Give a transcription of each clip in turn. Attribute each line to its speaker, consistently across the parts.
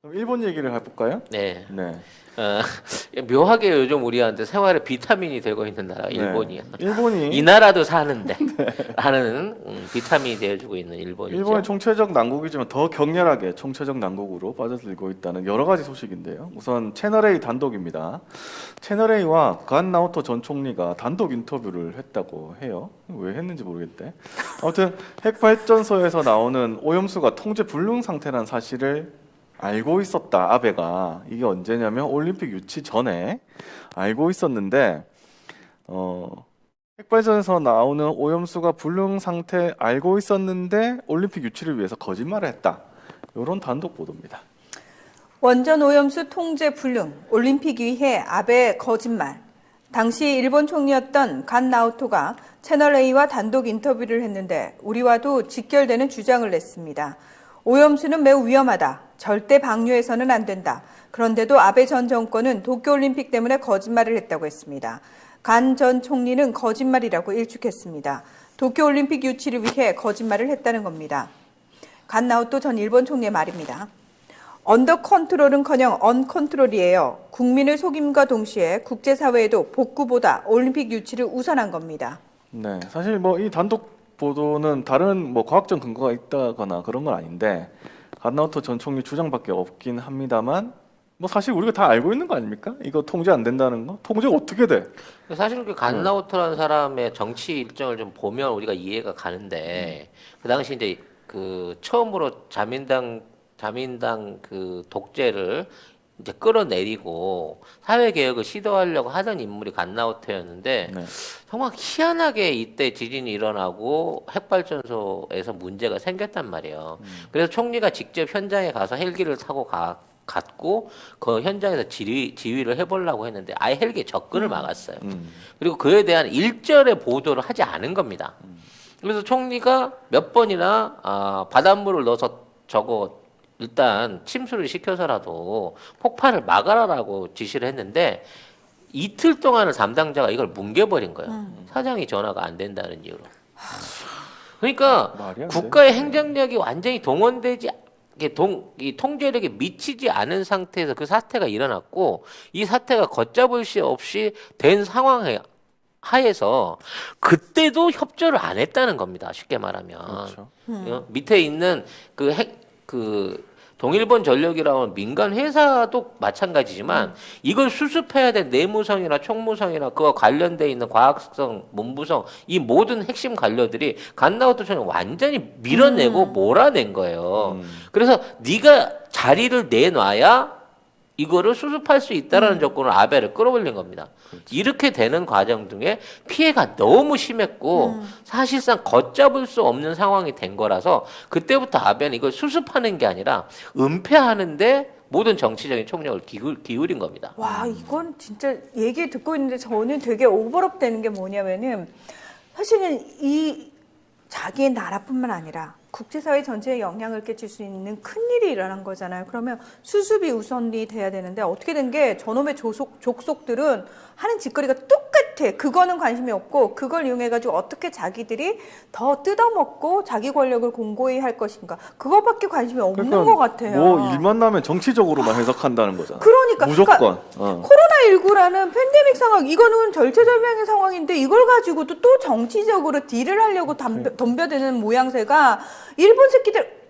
Speaker 1: 그럼 일본 얘기를 해볼까요?
Speaker 2: 네.
Speaker 1: 네.
Speaker 2: 묘하게 요즘 우리한테 생활에 비타민이 되고 있는 나라가 일본이야.
Speaker 1: 일본이
Speaker 2: 이 나라도 사는데 라는 비타민이 되어주고 있는 일본이죠.
Speaker 1: 일본이 총체적 난국이지만 더 격렬하게 총체적 난국으로 빠져들고 있다는 여러 가지 소식인데요. 우선 채널A 단독입니다. 채널A와 간 나오토 전 총리가 단독 인터뷰를 했다고 해요. 왜 했는지 모르겠대. 아무튼 핵발전소에서 나오는 오염수가 통제 불능 상태란 사실을 알고 있었다. 아베가 이게 언제냐면 올림픽 유치 전에 알고 있었는데 핵발전에서 나오는 오염수가 불능 상태 알고 있었는데 올림픽 유치를 위해서 거짓말을 했다. 이런 단독 보도입니다.
Speaker 3: 원전 오염수 통제 불능, 올림픽 위해 아베 거짓말. 당시 일본 총리였던 간 나오토가 채널A와 단독 인터뷰를 했는데 우리와도 직결되는 주장을 냈습니다. 오염수는 매우 위험하다. 절대 방류해서는 안 된다. 그런데도 아베 전 정권은 도쿄올림픽 때문에 거짓말을 했다고 했습니다. 간 전 총리는 거짓말이라고 일축했습니다. 도쿄올림픽 유치를 위해 거짓말을 했다는 겁니다. 간 나오토 전 일본 총리의 말입니다. 언더 컨트롤은커녕 언 컨트롤이에요. 국민을 속임과 동시에 국제사회에도 복구보다 올림픽 유치를 우선한 겁니다.
Speaker 1: 네, 사실 뭐 이 단독 보도는 다른 뭐 과학적 근거가 있다거나 그런 건 아닌데 간나오토 전 총리 주장밖에 없긴 합니다만 뭐 사실 우리가 다 알고 있는 거 아닙니까? 이거 통제 안 된다는 거? 통제 어떻게 돼?
Speaker 2: 사실 그 간나오토라는 사람의 정치 일정을 좀 보면 우리가 이해가 가는데 그 당시 이제 그 처음으로 자민당 그 독재를 이제 끌어내리고 사회 개혁을 시도하려고 하던 인물이 간나오토였는데
Speaker 1: 네.
Speaker 2: 정말 희한하게 이때 지진이 일어나고 핵발전소에서 문제가 생겼단 말이에요. 그래서 총리가 직접 현장에 가서 헬기를 타고 갔고 그 현장에서 지휘를 해보려고 했는데 아예 헬기에 접근을 막았어요. 그리고 그에 대한 일절의 보도를 하지 않은 겁니다. 그래서 총리가 몇 번이나 바닷물을 넣어서 저거 일단 침수를 시켜서라도 폭발을 막아라라고 지시를 했는데 이틀 동안을 담당자가 이걸 뭉개버린 거예요. 사장이 전화가 안 된다는 이유로. 그러니까
Speaker 1: 말이 안
Speaker 2: 국가의 행정력이 완전히 동원되지 이 통제력이 미치지 않은 상태에서 그 사태가 일어났고 이 사태가 걷잡을 수 없이 된 상황에 하에서 그때도 협조를 안 했다는 겁니다. 쉽게 말하면
Speaker 1: 그렇죠.
Speaker 2: 밑에 있는 그 동일본 전력이라는 민간 회사도 마찬가지지만 이걸 수습해야 될 내무성이나 총무성이나 그와 관련돼 있는 과학성, 문부성 이 모든 핵심 관료들이 간나오토처럼 완전히 밀어내고 몰아낸 거예요. 그래서 네가 자리를 내놔야 이거를 수습할 수 있다라는 조건으로 아베를 끌어올린 겁니다. 이렇게 되는 과정 중에 피해가 너무 심했고 사실상 걷잡을 수 없는 상황이 된 거라서 그때부터 아베는 이걸 수습하는 게 아니라 은폐하는데 모든 정치적인 총력을 기울인 겁니다.
Speaker 3: 와, 이건 진짜 얘기 듣고 있는데 저는 되게 오버랩 되는 게 뭐냐면은 사실은 이 자기의 나라뿐만 아니라 국제사회 전체에 영향을 끼칠 수 있는 큰일이 일어난 거잖아요. 그러면 수습이 우선이 돼야 되는데 어떻게 된 게 저놈의 족속들은 하는 짓거리가 똑같아. 그거는 관심이 없고 그걸 이용해가지고 어떻게 자기들이 더 뜯어먹고 자기 권력을 공고히 할 것인가. 그거밖에 관심이 없는 것 같아요.
Speaker 1: 뭐 일만 나면 정치적으로만 해석한다는 거잖아.
Speaker 3: 그러니까
Speaker 1: 무조건.
Speaker 3: 코로나19라는 팬데믹 상황, 이거는 절체절명의 상황인데 이걸 가지고도 또 정치적으로 딜을 하려고 덤벼드는 모양새가 일본 새끼들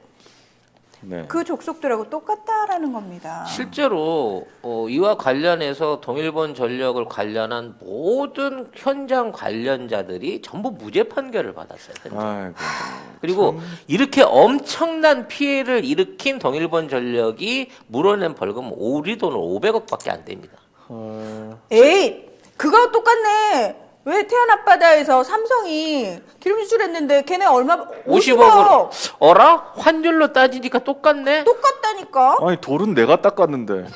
Speaker 1: 네.
Speaker 3: 그 족속들하고 똑같다라는 겁니다.
Speaker 2: 실제로 이와 관련해서 동일본 전력을 관련한 모든 현장 관련자들이 전부 무죄 판결을 받았어요.
Speaker 1: 아이고.
Speaker 2: 그리고 이렇게 엄청난 피해를 일으킨 동일본 전력이 물어낸 벌금은 우리 돈으로 500억밖에 안 됩니다.
Speaker 3: 에이, 그거 똑같네. 왜 태안 앞바다에서 삼성이 기름 수출했는데 걔네 얼마
Speaker 2: 50억으로 어라? 환율로 따지니까 똑같네?
Speaker 3: 똑같다니까.
Speaker 1: 아니 돌은 내가 닦았는데.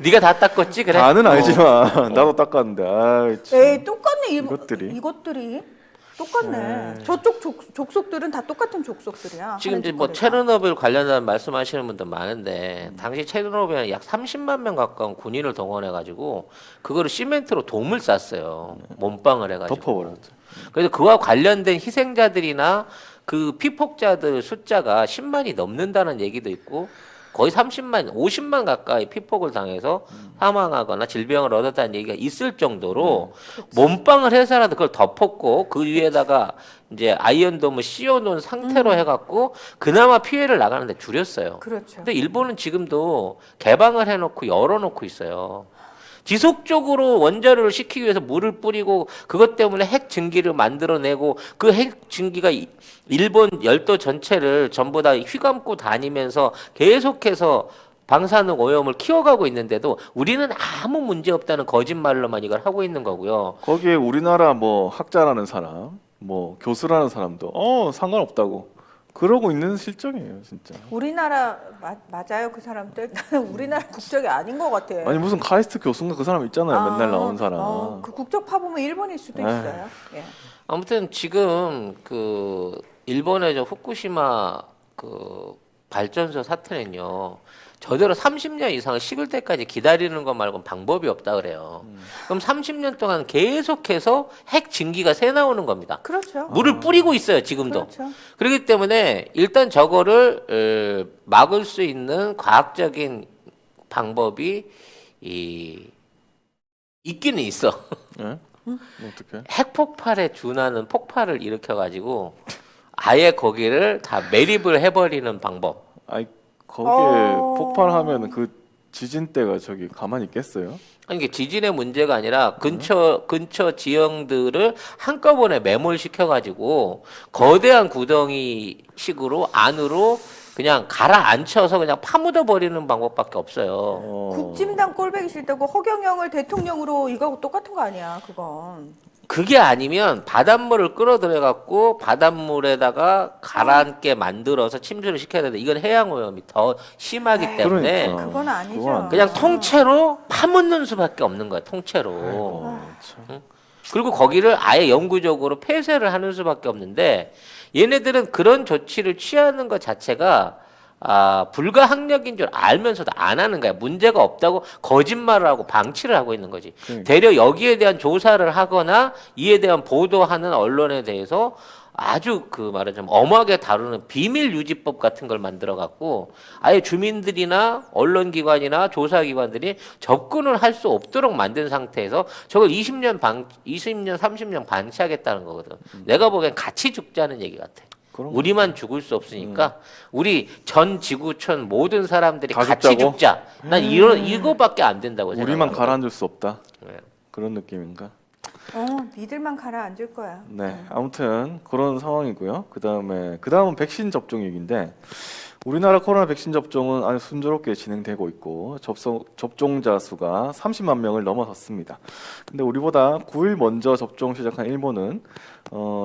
Speaker 2: 네가 다 닦았지 그래?
Speaker 1: 다는 아니지만 나도 닦았는데. 아이 참.
Speaker 3: 에이, 똑같네. 이것들이 똑같네. 저쪽 족속들은 다 똑같은 족속들이야.
Speaker 2: 지금
Speaker 3: 하는
Speaker 2: 이제 뭐
Speaker 3: 짓거리가.
Speaker 2: 체르노빌 관련한 말씀하시는 분들 많은데 당시 체르노빌에 약 30만 명 가까운 군인을 동원해 가지고 그거를 시멘트로 돔을 쌌어요. 몸빵을 해 가지고.
Speaker 1: 덮어버렸죠.
Speaker 2: 그래서 그와 관련된 희생자들이나 그 피폭자들 숫자가 10만이 넘는다는 얘기도 있고 거의 30만, 50만 가까이 피폭을 당해서 사망하거나 질병을 얻었다는 얘기가 있을 정도로 몸빵을 해서라도 그걸 덮었고 그 위에다가 이제 아이언돔을 씌워놓은 상태로 해갖고 그나마 피해를 나가는데 줄였어요.
Speaker 3: 그렇죠.
Speaker 2: 근데 일본은 지금도 개방을 해놓고 열어놓고 있어요. 지속적으로 원자로를 식히기 위해서 물을 뿌리고 그것 때문에 핵 증기를 만들어내고 그 핵 증기가 일본 열도 전체를 전부 다 휘감고 다니면서 계속해서 방사능 오염을 키워가고 있는데도 우리는 아무 문제 없다는 거짓말로만 이걸 하고 있는 거고요.
Speaker 1: 거기에 우리나라 뭐 학자라는 사람, 뭐 교수라는 사람도 상관없다고 그러고 있는 실정이에요, 진짜.
Speaker 3: 우리나라 맞아요, 그 사람들? 나는 우리나라 국적이 아닌 것 같아.
Speaker 1: 아니 무슨 카이스트 교수인가 그 사람 있잖아요, 맨날 나오는 사람.
Speaker 3: 그 국적 파보면 일본일 수도 있어요. 예.
Speaker 2: 아무튼 지금 그 일본의 저 후쿠시마 그 발전소 사태는요. 저대로 30년 이상을 식을 때까지 기다리는 것 말고는 방법이 없다 그래요. 그럼 30년 동안 계속해서 핵 증기가 새 나오는 겁니다.
Speaker 3: 그렇죠.
Speaker 2: 물을 뿌리고 있어요, 지금도.
Speaker 3: 그렇죠.
Speaker 2: 그렇기 때문에 일단 저거를 막을 수 있는 과학적인 방법이 있기는 있어.
Speaker 1: 예? 어떻게?
Speaker 2: 핵폭발에 준하는 폭발을 일으켜가지고 아예 거기를 다 매립을 해버리는 방법.
Speaker 1: 아니 거기에 폭발하면 그 지진대가 저기 가만히 있겠어요?
Speaker 2: 아니 이게 지진의 문제가 아니라 근처 지형들을 한꺼번에 매몰시켜가지고 거대한 구덩이식으로 안으로 그냥 가라앉혀서 그냥 파묻어 버리는 방법밖에 없어요.
Speaker 3: 국진당 꼴배기 싫다고 허경영을 대통령으로 이거하고 똑같은 거 아니야, 그건.
Speaker 2: 그게 아니면 바닷물을 끌어들여갖고 바닷물에다가 가라앉게 만들어서 침수를 시켜야 되는데 이건 해양 오염이 더 심하기 때문에
Speaker 1: 그러니까.
Speaker 3: 그건 아니죠.
Speaker 1: 그건 안
Speaker 2: 그냥 통째로 파묻는 수밖에 없는 거야, 통째로.
Speaker 1: 참.
Speaker 2: 그리고 거기를 아예 영구적으로 폐쇄를 하는 수밖에 없는데 얘네들은 그런 조치를 취하는 것 자체가 불가항력인 줄 알면서도 안 하는 거야. 문제가 없다고 거짓말을 하고 방치를 하고 있는 거지.
Speaker 1: 그러니까.
Speaker 2: 되려 여기에 대한 조사를 하거나 이에 대한 보도하는 언론에 대해서 아주 그 말하자면 엄하게 다루는 비밀 유지법 같은 걸 만들어 갖고 아예 주민들이나 언론기관이나 조사기관들이 접근을 할 수 없도록 만든 상태에서 저걸 20년, 30년 방치하겠다는 거거든. 내가 보기엔 같이 죽자는 얘기 같아. 우리만 죽을 수 없으니까 우리 전 지구촌 모든 사람들이
Speaker 1: 다
Speaker 2: 같이
Speaker 1: 죽자고?
Speaker 2: 죽자. 난 이거밖에 안 된다고
Speaker 1: 우리만
Speaker 2: 생각합니다.
Speaker 1: 가라앉을 수 없다.
Speaker 2: 네.
Speaker 1: 그런 느낌인가?
Speaker 3: 니들만 가라앉을 거야.
Speaker 1: 네, 아무튼 그런 상황이고요. 그다음은 백신 접종 얘기인데 우리나라 코로나 백신 접종은 아주 순조롭게 진행되고 있고 접종자 수가 30만 명을 넘어섰습니다. 근데 우리보다 9일 먼저 접종 시작한 일본은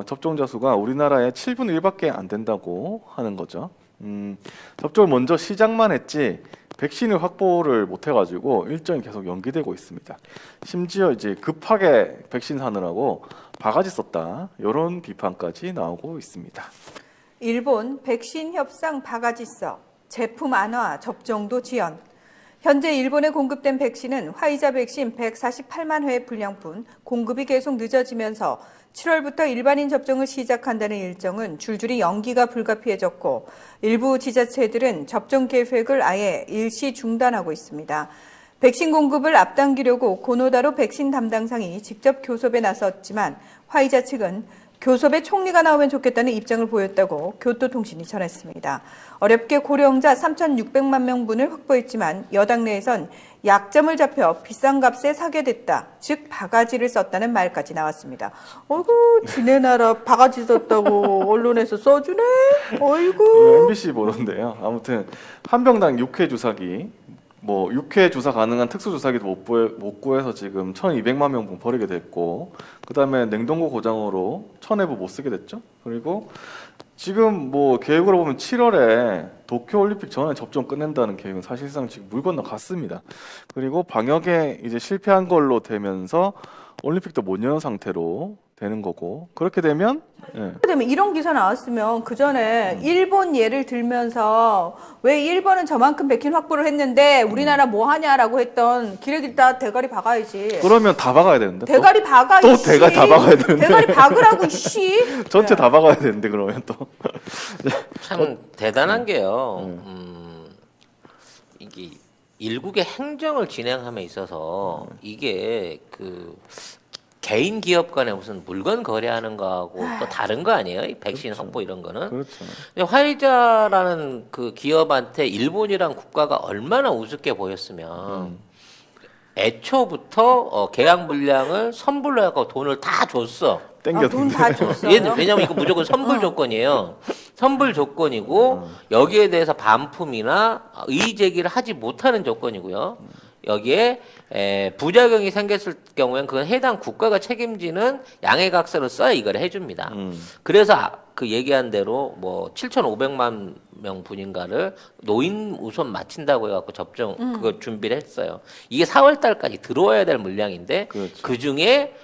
Speaker 1: 접종자 수가 우리나라의 7분의 1밖에 안 된다고 하는 거죠. 접종을 먼저 시작만 했지 백신을 확보를 못 해가지고 일정이 계속 연기되고 있습니다. 심지어 이제 급하게 백신 사느라고 바가지 썼다 이런 비판까지 나오고 있습니다.
Speaker 3: 일본 백신 협상 바가지 써 제품 안화 접종도 지연. 현재 일본에 공급된 백신은 화이자 백신 148만 회 분량뿐 공급이 계속 늦어지면서 7월부터 일반인 접종을 시작한다는 일정은 줄줄이 연기가 불가피해졌고 일부 지자체들은 접종 계획을 아예 일시 중단하고 있습니다. 백신 공급을 앞당기려고 고노다로 백신 담당상이 직접 교섭에 나섰지만 화이자 측은 교섭에 총리가 나오면 좋겠다는 입장을 보였다고 교토통신이 전했습니다. 어렵게 고령자 3,600만 명분을 확보했지만 여당 내에선 약점을 잡혀 비싼 값에 사게 됐다. 즉 바가지를 썼다는 말까지 나왔습니다. 어이구 지네 나라 바가지 썼다고 언론에서 써주네. 어이구.
Speaker 1: MBC 보도인데요. 아무튼 한 병당 6회 주사기 6회 주사 가능한 특수 주사기도 못 구해서 지금 1,200만 명분 버리게 됐고 그다음에 냉동고 고장으로 1,000회분 못 쓰게 됐죠. 그리고 지금 계획으로 보면 7월에 도쿄 올림픽 전에 접종 끝낸다는 계획은 사실상 지금 물 건너 갔습니다. 그리고 방역에 이제 실패한 걸로 되면서 올림픽도 못 여는 상태로 되는 거고 그렇게 되면
Speaker 3: 이런 기사 나왔으면 그 전에 일본 예를 들면서 왜 일본은 저만큼 백신 확보를 했는데 우리나라 뭐 하냐라고 했던 기레기다 대가리 박아야지.
Speaker 1: 그러면 다 박아야 되는데
Speaker 3: 대가리 박아.
Speaker 1: 또 대가리 다 박아야 되는데
Speaker 3: 대가리 박으라고 씨.
Speaker 1: 전체 다 박아야 되는데 그러면 또
Speaker 2: 참 대단한 게요. 이 일국의 행정을 진행함에 있어서 이게 그 개인 기업 간에 무슨 물건 거래하는 거하고 또 다른 거 아니에요? 이 백신 확보 이런 거는.
Speaker 1: 그렇죠.
Speaker 2: 근데 화이자라는 그 기업한테 일본이란 국가가 얼마나 우습게 보였으면 애초부터 계약 물량을 선불로 해갖고 돈을 다 줬어.
Speaker 1: 땡겨
Speaker 3: 돈 다 줬어요.
Speaker 2: 왜냐면 이거 무조건 선불 조건이에요. 선불 조건이고 여기에 대해서 반품이나 이의 제기를 하지 못하는 조건이고요. 여기에 부작용이 생겼을 경우엔 그건 해당 국가가 책임지는 양해각서를 써야 이걸 해줍니다. 그래서 그 얘기한 대로 뭐 7,500만 명 분인가를 노인 우선 마친다고 해갖고 접종 그거 준비를 했어요. 이게 4월 달까지 들어와야 될 물량인데
Speaker 1: 그렇죠.
Speaker 2: 그 중에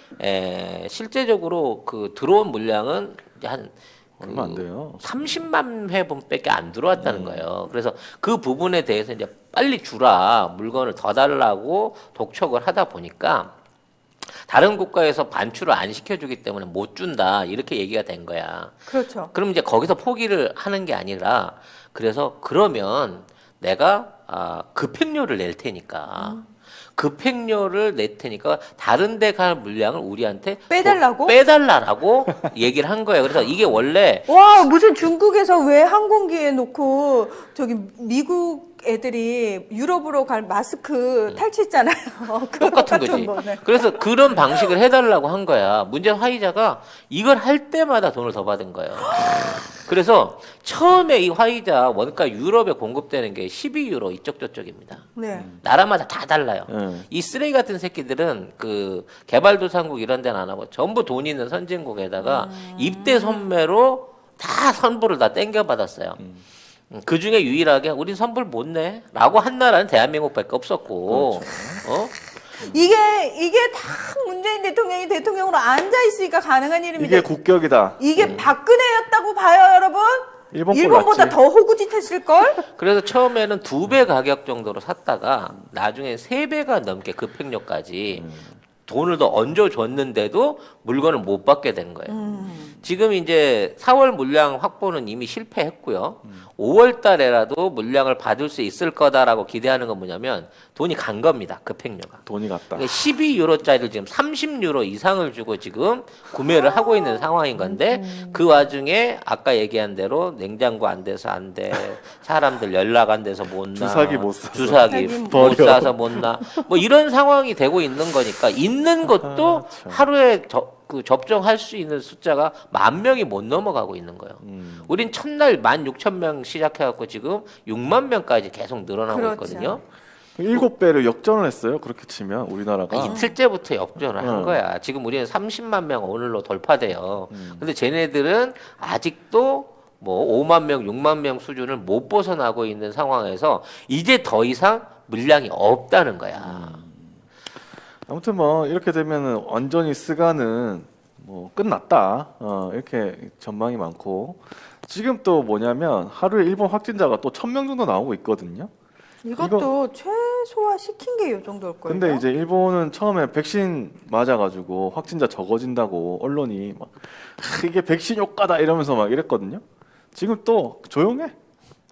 Speaker 2: 실제적으로 그 들어온 물량은 한
Speaker 1: 얼마 안 돼요.
Speaker 2: 30만 회분밖에 안 들어왔다는 거예요. 그래서 그 부분에 대해서 이제 빨리 주라 물건을 더 달라고 독촉을 하다 보니까 다른 국가에서 반출을 안 시켜주기 때문에 못 준다 이렇게 얘기가 된 거야.
Speaker 3: 그렇죠.
Speaker 2: 그럼 이제 거기서 포기를 하는 게 아니라 그래서 그러면 내가 급행료를 낼 테니까 급행료를 낼 테니까 다른 데 갈 물량을 우리한테
Speaker 3: 빼달라고?
Speaker 2: 빼달라라고 얘기를 한 거예요. 그래서 이게 원래
Speaker 3: 와, 무슨 중국에서 왜 항공기에 놓고 저기 미국 애들이 유럽으로 갈 마스크 탈취했잖아요.
Speaker 2: 똑같은 거지.
Speaker 3: 거네.
Speaker 2: 그래서 그런 방식을 해달라고 한 거야. 문제 화이자가 이걸 할 때마다 돈을 더 받은 거예요. 그래서 처음에 이 화이자 원가 유럽에 공급되는 게 12유로 이쪽 저쪽입니다.
Speaker 3: 네.
Speaker 2: 나라마다 다 달라요.
Speaker 1: 네.
Speaker 2: 이 쓰레기 같은 새끼들은 그 개발도상국 이런 데는 안 하고 전부 돈 있는 선진국에다가 입대 선매로 다 선불을 다 땡겨받았어요. 그 중에 유일하게 우린 선불 못 내. 라고 한 나라는 대한민국밖에 없었고, 어?
Speaker 3: 이게 다 문재인 대통령이 대통령으로 앉아 있으니까 가능한 일입니다.
Speaker 1: 이게 국격이다.
Speaker 3: 이게 박근혜였다고 봐요, 여러분.
Speaker 1: 일본
Speaker 3: 일본보다 더 호구짓했을 걸.
Speaker 2: 그래서 처음에는 2배 가격 정도로 샀다가 나중에 3배가 넘게 급행료까지 돈을 더 얹어줬는데도 물건을 못 받게 된 거예요. 지금 이제 4월 물량 확보는 이미 실패했고요. 5월 달에라도 물량을 받을 수 있을 거다라고 기대하는 건 뭐냐면 돈이 간 겁니다. 급행료가.
Speaker 1: 돈이 갔다.
Speaker 2: 12유로짜리를 지금 30유로 이상을 주고 지금 구매를 하고 있는 상황인 건데 그 와중에 아까 얘기한 대로 냉장고 안 돼서 안 돼. 사람들 연락 안 돼서 못 나.
Speaker 1: 주사기 못 사서.
Speaker 2: 주사기
Speaker 3: 주사기
Speaker 2: 못
Speaker 1: 버려.
Speaker 2: 사서 못 나. 뭐 이런 상황이 되고 있는 거니까 있는 것도
Speaker 1: 참.
Speaker 2: 하루에 접종할 수 있는 숫자가 10,000명이 못 넘어가고 있는 거예요. 우린 첫날 16,000명 시작해갖고 지금 6만 명까지 계속 늘어나고
Speaker 3: 그렇죠.
Speaker 2: 있거든요.
Speaker 1: 7배를 역전을 했어요. 그렇게 치면 우리나라가.
Speaker 2: 이틀째부터 역전을 한
Speaker 1: 어.
Speaker 2: 거야. 지금 우리는 30만 명 오늘로 돌파돼요. 근데 쟤네들은 아직도 뭐 5만 명, 6만 명 수준을 못 벗어나고 있는 상황에서 이제 더 이상 물량이 없다는 거야.
Speaker 1: 아무튼 뭐 이렇게 되면은 완전히 스가는 뭐 끝났다. 이렇게 전망이 많고 지금 또 뭐냐면 하루에 일본 확진자가 또 1,000명 정도 나오고 있거든요.
Speaker 3: 이것도 최소화 시킨 게 이 정도일 거예요.
Speaker 1: 근데 이제 일본은 처음에 백신 맞아가지고 확진자 적어진다고 언론이 막 이게 백신 효과다 이러면서 막 이랬거든요. 지금 또 조용해.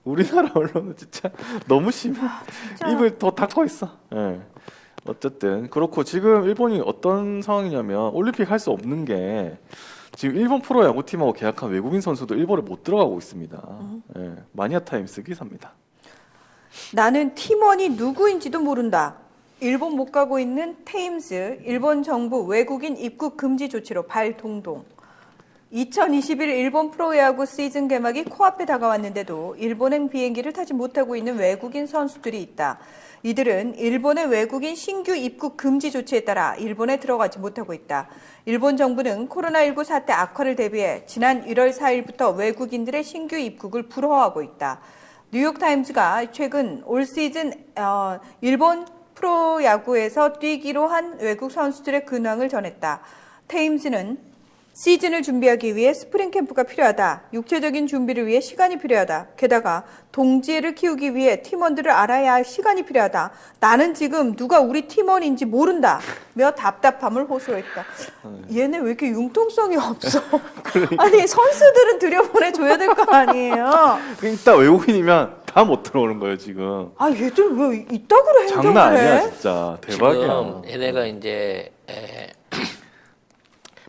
Speaker 1: 우리나라 언론은 진짜 너무 심해.
Speaker 3: 진짜.
Speaker 1: 입을 더 닫고 있어. 예. 어쨌든 그렇고 지금 일본이 어떤 상황이냐면 올림픽 할 수 없는 게 지금 일본 프로 야구팀하고 계약한 외국인 선수도 일본에 못 들어가고 있습니다. 예. 마니아타임스 기사입니다.
Speaker 3: 나는 팀원이 누구인지도 모른다. 일본 못 가고 있는 테임즈, 일본 정부 외국인 입국 금지 조치로 발동동. 2021 일본 프로야구 시즌 개막이 코앞에 다가왔는데도 일본행 비행기를 타지 못하고 있는 외국인 선수들이 있다. 이들은 일본의 외국인 신규 입국 금지 조치에 따라 일본에 들어가지 못하고 있다. 일본 정부는 코로나19 사태 악화를 대비해 지난 1월 4일부터 외국인들의 신규 입국을 불허하고 있다. 뉴욕타임즈가 최근 올 시즌 일본 프로야구에서 뛰기로 한 외국 선수들의 근황을 전했다. 테임즈는 시즌을 준비하기 위해 스프링 캠프가 필요하다. 육체적인 준비를 위해 시간이 필요하다. 게다가 동지애를 키우기 위해 팀원들을 알아야 할 시간이 필요하다. 나는 지금 누가 우리 팀원인지 모른다. 며 답답함을 호소했다. 얘네 왜 이렇게 융통성이 없어? 아니 선수들은 들여보내줘야 될 거 아니에요.
Speaker 1: 일단 외국인이면 다 못 들어오는 거예요 지금.
Speaker 3: 아 얘들 왜 이따구로 행동을
Speaker 1: 장난
Speaker 3: 해?
Speaker 1: 아니야 진짜 대박이야.
Speaker 2: 지금 얘네가 이제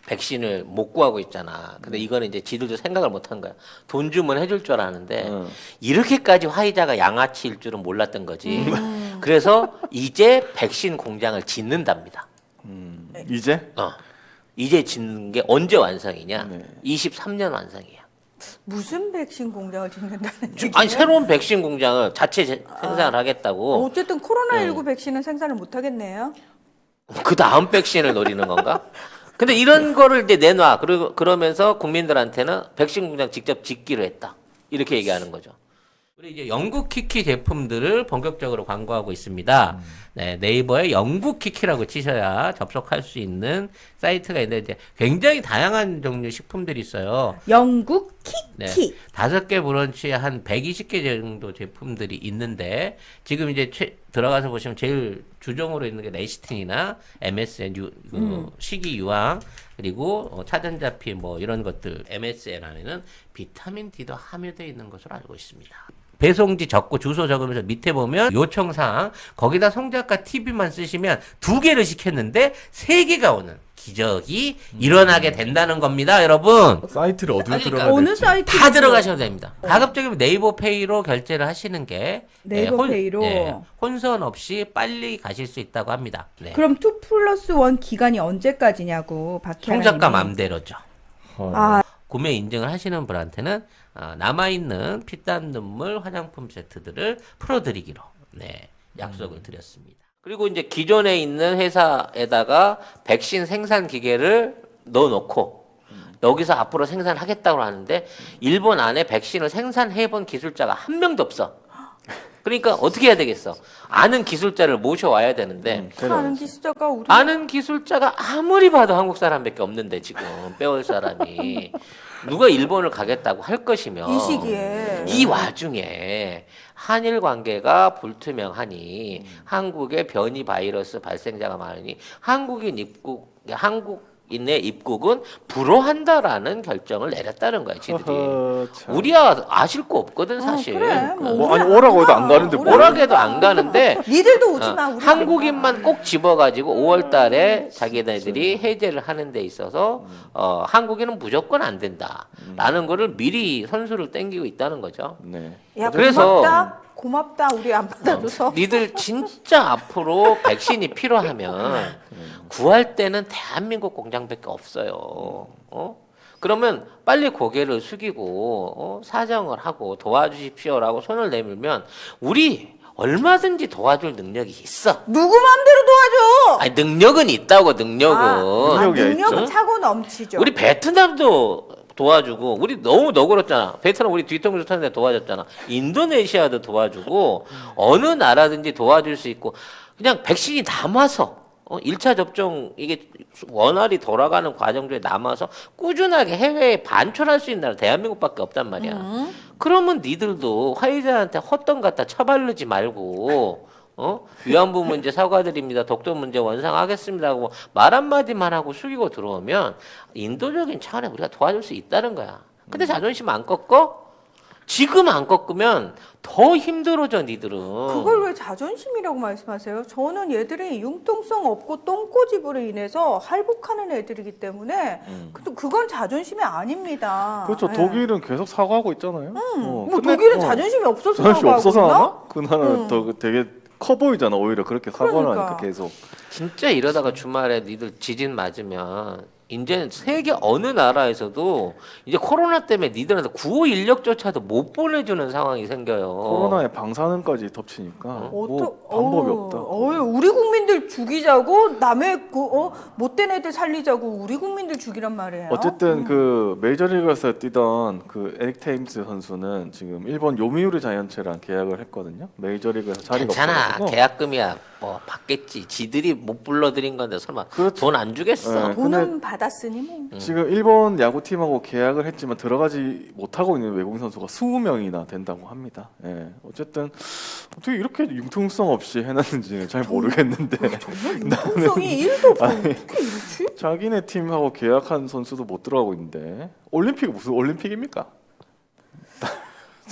Speaker 2: 백신을 못 구하고 있잖아. 근데 이거는 이제 지들도 생각을 못 한 거야. 돈 주면 해줄 줄 알았는데 이렇게까지 화이자가 양아치일 줄은 몰랐던 거지. 그래서 이제 백신 공장을 짓는답니다.
Speaker 1: 이제
Speaker 2: 이제 짓는 게 언제 완성이냐?
Speaker 1: 네.
Speaker 2: 23년 완성이야.
Speaker 3: 무슨 백신 공장을 짓는다는 얘기예요?
Speaker 2: 아니 새로운 백신 공장을 자체 생산을 하겠다고.
Speaker 3: 어쨌든 코로나19 백신은 생산을 못 하겠네요.
Speaker 2: 그 다음 백신을 노리는 건가? 근데 이런 거를 이제 내놔. 그러면서 국민들한테는 백신 공장 직접 짓기로 했다. 이렇게 얘기하는 거죠. 우리 이제 영국 키키 제품들을 본격적으로 광고하고 있습니다. 네, 네이버에 영국 키키라고 치셔야 접속할 수 있는 사이트가 있는데 이제 굉장히 다양한 종류 식품들이 있어요.
Speaker 3: 영국
Speaker 2: 네,
Speaker 3: 키키.
Speaker 2: 5개 브런치에 한 120개 정도 제품들이 있는데 지금 이제 들어가서 보시면 제일 주종으로 있는 게 레시틴이나 MSN 식이 유황 그리고 차전자피 뭐 이런 것들 MSN 안에는 비타민 D도 함유되어 있는 것으로 알고 있습니다. 배송지 적고 주소 적으면서 밑에 보면 요청사항 거기다 송작가 TV만 쓰시면 2개를 시켰는데 3개가 오는 기적이 일어나게 된다는 겁니다, 여러분.
Speaker 1: 사이트를 어디로
Speaker 2: 그러니까
Speaker 1: 들어가야
Speaker 3: 어느
Speaker 1: 될지.
Speaker 3: 사이트?
Speaker 2: 다 들어가셔도 됩니다. 가급적이면 네이버페이로 결제를 하시는 게
Speaker 3: 네이버페이로?
Speaker 2: 혼선 없이 빨리 가실 수 있다고 합니다. 네.
Speaker 3: 그럼 2+1 기간이 언제까지냐고 박혜아님이.
Speaker 2: 송작가 맘대로죠.
Speaker 3: 아,
Speaker 2: 구매 인증을 하시는 분한테는 남아있는 피땀 눈물 화장품 세트들을 풀어드리기로 약속을 드렸습니다. 그리고 이제 기존에 있는 회사에다가 백신 생산 기계를 넣어놓고 여기서 앞으로 생산하겠다고 하는데 일본 안에 백신을 생산해본 기술자가 한 명도 없어. 그러니까 어떻게 해야 되겠어? 아는 기술자를 모셔와야 되는데
Speaker 3: 아는 기술자가 우리
Speaker 2: 아는 기술자가 아무리 봐도 한국 사람밖에 없는데 지금 빼올 사람이 누가 일본을 가겠다고 할 것이며
Speaker 3: 이 시기에
Speaker 2: 이 와중에 한일 관계가 불투명하니 한국에 변이 바이러스 발생자가 많으니 한국인의 입국은 불허한다라는 결정을 내렸다는 거야, 지들이. 우리야 아실 거 없거든 사실.
Speaker 3: 그래,
Speaker 1: 뭐 아니 오라고 해도 안 가는데 뭘.
Speaker 2: 오라고 해도 안 가는데
Speaker 3: 니들도 오지 마. 우리
Speaker 2: 한국인만 꼭 집어가지고 5월달에 자기네들이 해제를 하는 데 있어서 한국인은 무조건 안 된다라는 거를 미리 선수를 땡기고 있다는 거죠.
Speaker 1: 네.
Speaker 3: 야,
Speaker 2: 그래서
Speaker 3: 고맙다. 우리 안 받아줘서.
Speaker 2: 니들 진짜 앞으로 백신이 필요하면 구할 때는 대한민국 공장밖에 없어요. 그러면 빨리 고개를 숙이고 사정을 하고 도와주십시오라고 손을 내밀면 우리 얼마든지 도와줄 능력이 있어.
Speaker 3: 누구 맘대로 도와줘.
Speaker 2: 아니 능력은 있다고 능력은.
Speaker 3: 능력은 차고 넘치죠.
Speaker 2: 우리 베트남도 도와주고 우리 너무 너그럽잖아. 베트남 우리 뒤통수 터는데 도와줬잖아. 인도네시아도 도와주고 어느 나라든지 도와줄 수 있고 그냥 백신이 남아서 1차 접종 이게 원활히 돌아가는 과정 중에 남아서 꾸준하게 해외에 반출할 수 있는 나라 대한민국밖에 없단 말이야. 그러면 니들도 화이자한테 헛돈 갖다 처바르지 말고 위안부 문제 사과드립니다. 독도 문제 원상하겠습니다 하고 말 한마디만 하고 숙이고 들어오면 인도적인 차원에 우리가 도와줄 수 있다는 거야. 근데 자존심 안 꺾어? 지금 안 꺾으면 더 힘들어져 니들은.
Speaker 3: 그걸 왜 자존심이라고 말씀하세요? 저는 얘들이 융통성 없고 똥꼬집으로 인해서 할복하는 애들이기 때문에 그건 자존심이 아닙니다.
Speaker 1: 그렇죠.
Speaker 3: 예.
Speaker 1: 독일은 계속 사과하고 있잖아요.
Speaker 3: 뭐 독일은 자존심이 없어서
Speaker 1: 자존심
Speaker 3: 사과하고
Speaker 1: 없어서
Speaker 3: 있나?
Speaker 1: 하나? 그 나라는 더 되게 커 보이잖아. 오히려 그렇게 사과를
Speaker 3: 그러니까.
Speaker 1: 하니까 계속.
Speaker 2: 진짜 이러다가 주말에 니들 지진 맞으면 이제는 세계 어느 나라에서도 이제 코로나 때문에 니들한테 구호 인력조차도 못 보내주는 상황이 생겨요.
Speaker 1: 코로나에 방사능까지 덮치니까 뭐 방법이 없다.
Speaker 3: 우리 국민들 죽이자고 남의 못된 애들 살리자고 우리 국민들 죽이란 말이에요.
Speaker 1: 어쨌든 그 메이저리그에서 뛰던 그 에릭 테임스 선수는 지금 일본 요미우리 자이언츠랑 계약을 했거든요. 메이저리그에서 자리가
Speaker 2: 괜찮아.
Speaker 1: 없어서.
Speaker 2: 계약금이야 뭐 받겠지. 지들이 못 불러들인 건데 설마
Speaker 1: 그렇죠.
Speaker 2: 돈 안 주겠어.
Speaker 1: 네.
Speaker 3: 돈은 받았으니 뭐.
Speaker 1: 지금 일본 야구팀하고 계약을 했지만 들어가지 못하고 있는 외국인 선수가 20명이나 된다고 합니다. 예. 어쨌든 어떻게 이렇게 융통성 없이 해놨는지는 잘 모르겠는데
Speaker 3: 정말 융통성이 1도 없어. 어떻게 이러지?
Speaker 1: 자기네 팀하고 계약한 선수도 못 들어가고 있는데 올림픽 무슨 올림픽입니까?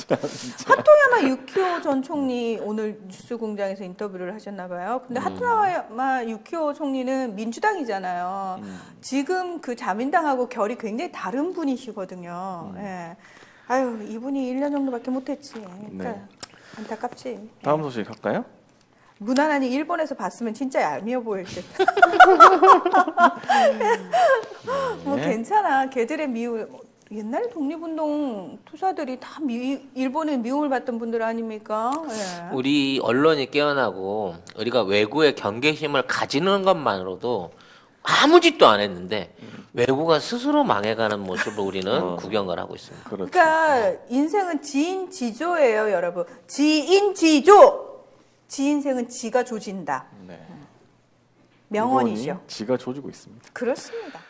Speaker 3: 하토야마 유키오 전 총리 오늘 뉴스공장에서 인터뷰를 하셨나 봐요. 근데 하토야마 유키오 총리는 민주당이잖아요. 지금 그 자민당하고 결이 굉장히 다른 분이시거든요. 예. 아유, 이분이 1년 정도밖에 못했지. 그러니까
Speaker 1: 네.
Speaker 3: 안타깝지.
Speaker 1: 다음 소식 할까요?
Speaker 3: 무난하니 일본에서 봤으면 진짜 얄미워 보일 듯. 뭐
Speaker 1: 네.
Speaker 3: 괜찮아. 걔들의 미움. 옛날 독립운동 투사들이 다 일본의 미움을 받던 분들 아닙니까? 예.
Speaker 2: 우리 언론이 깨어나고 우리가 외구의 경계심을 가지는 것만으로도 아무 짓도 안 했는데 외구가 스스로 망해가는 모습을 우리는 구경을 하고 있습니다.
Speaker 1: 그렇죠.
Speaker 3: 그러니까 인생은 지인지조예요, 여러분. 지인지조. 지 인생은 지가 조진다.
Speaker 1: 네.
Speaker 3: 명언이죠.
Speaker 1: 일본이 지가 조지고 있습니다.
Speaker 3: 그렇습니다.